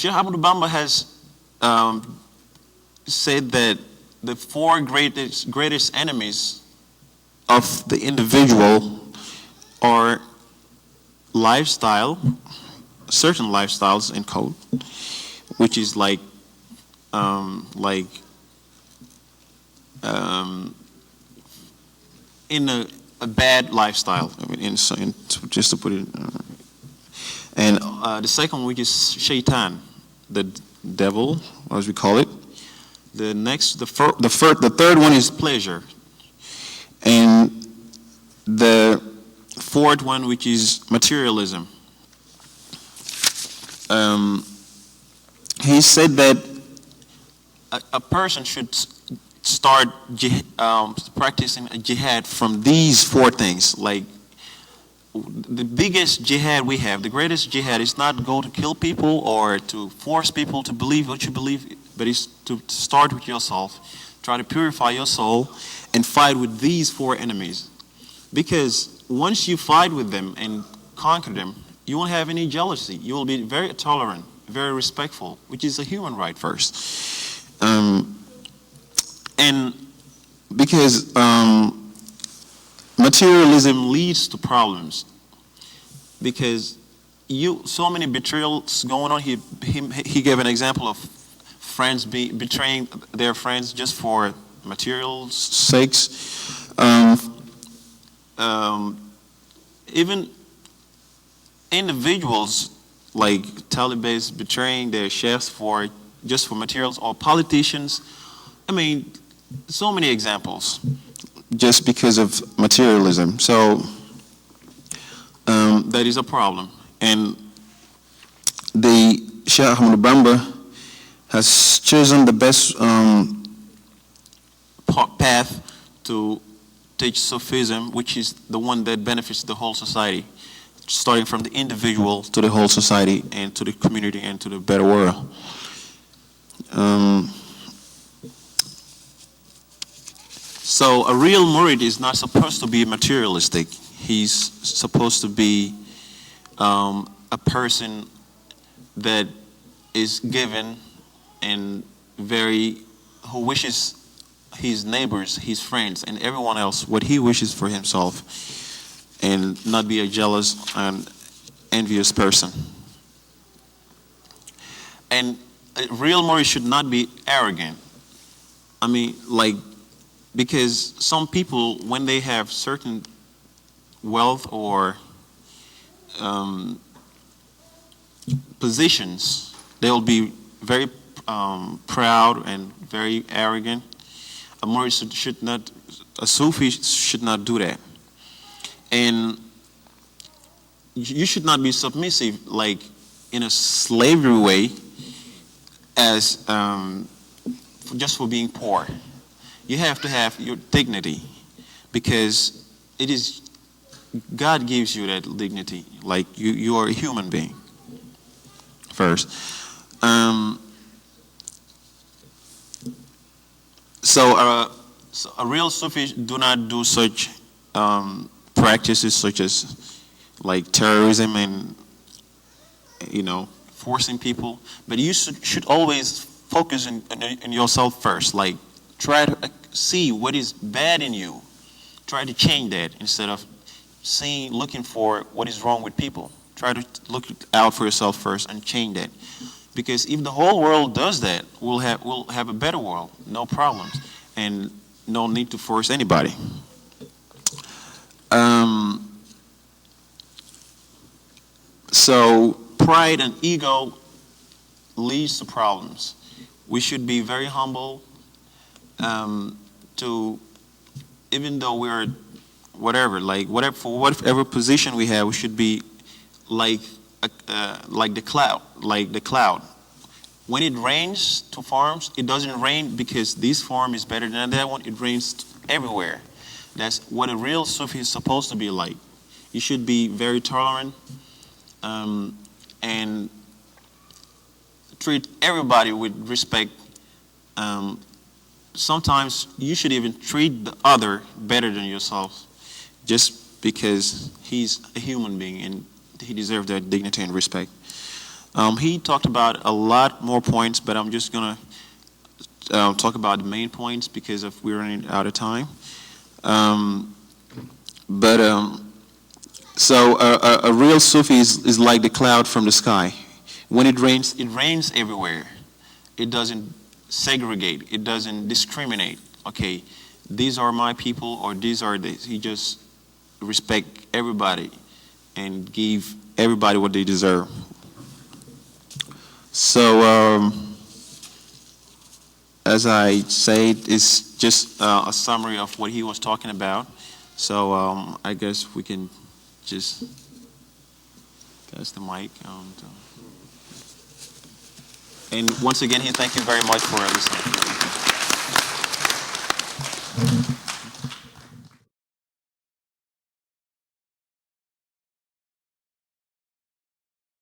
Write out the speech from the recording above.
Sheikh Ahmad Bamba has said that the four greatest enemies of the individual are lifestyle, certain lifestyles in code, which is like in a bad lifestyle. I mean, just to put it, and the second one, which is shaitan, the devil, as we call it. The third one is pleasure, and the fourth one, which is materialism. He said that a person should start practicing a jihad from these four things. Like the biggest jihad we have, the greatest jihad is not go to kill people or to force people to believe what you believe, but it's to start with yourself, try to purify your soul, and fight with these four enemies. Because once you fight with them and conquer them, you won't have any jealousy. You will be very tolerant, very respectful, which is a human right first. And because materialism leads to problems, because so many betrayals going on. He gave an example of friends betraying their friends just for material sakes. Even individuals like Taliban betraying their chefs just for materials, or politicians. I mean, so many examples just because of materialism. So that is a problem. And the Sheikh Ahmad Bamba has chosen the best path to teach Sufism, which is the one that benefits the whole society, starting from the individual to the whole society and to the community and to the better world. So a real murid is not supposed to be materialistic. He's supposed to be a person that is given and who wishes his neighbors, his friends, and everyone else what he wishes for himself, and not be a jealous and envious person. And a real murid should not be arrogant. I mean, because some people, when they have certain wealth or positions, they'll be very proud and very arrogant. A murid a Sufi should not do that. And you should not be submissive, like in a slavery way, as just for being poor. You have to have your dignity, because it is God gives you that dignity. Like you are a human being first. So a real Sufi do not do such practices such as like terrorism and forcing people. But you should always focus in yourself first. Like try to see what is bad in you. Try to change that instead of looking for what is wrong with people. Try to look out for yourself first and change that. Because if the whole world does that, we'll have a better world, no problems, and no need to force anybody. So pride and ego leads to problems. We should be very humble. Even though we're for whatever position we have, we should be like the cloud. When it rains to farms, it doesn't rain because this farm is better than that one. It rains everywhere. That's what a real Sufi is supposed to be like. You should be very tolerant and treat everybody with respect. Sometimes you should even treat the other better than yourself, just because he's a human being and he deserves that dignity and respect. He talked about a lot more points, but I'm just gonna talk about the main points because we're running out of time. But so a real Sufi is like the cloud from the sky. When it rains everywhere. It doesn't segregate. It doesn't discriminate. Okay, these are my people or these are this. He just respect everybody and give everybody what they deserve. So as I said, it's just a summary of what he was talking about. So I guess we can just pass the mic. And once again, thank you very much for listening.